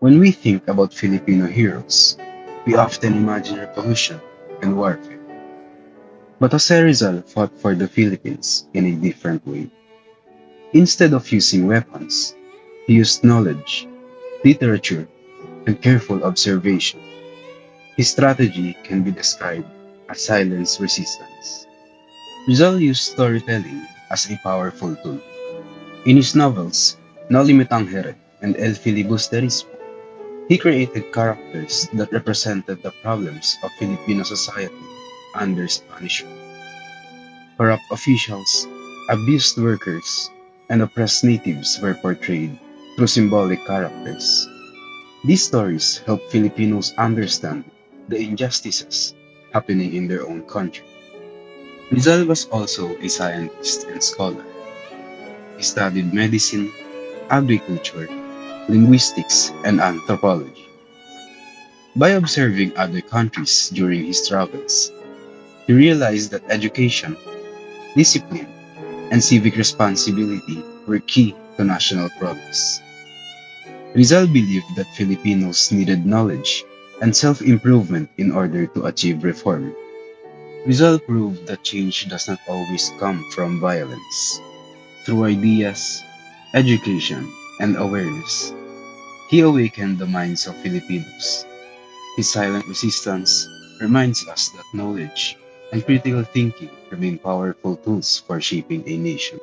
When we think about Filipino heroes, we often imagine revolution and warfare. But Jose Rizal fought for the Philippines in a different way. Instead of using weapons, he used knowledge, literature, and careful observation. His strategy can be described as silence resistance. Rizal used storytelling as a powerful tool. In his novels, No Limitang Here and El Filibusterismo, he created characters that represented the problems of Filipino society under Spanish rule. Corrupt officials, abused workers, and oppressed natives were portrayed through symbolic characters. These stories help Filipinos understand the injustices happening in their own country. Rizal was also a scientist and scholar. He studied medicine, agriculture, linguistics, and anthropology. By observing other countries during his travels, he realized that education, discipline, and civic responsibility were key to national progress. Rizal believed that Filipinos needed knowledge and self improvement in order to achieve reform. Rizal proved that change does not always come from violence. Through ideas, education, and awareness, he awakened the minds of Filipinos. His silent resistance reminds us that knowledge and critical thinking remain powerful tools for shaping a nation.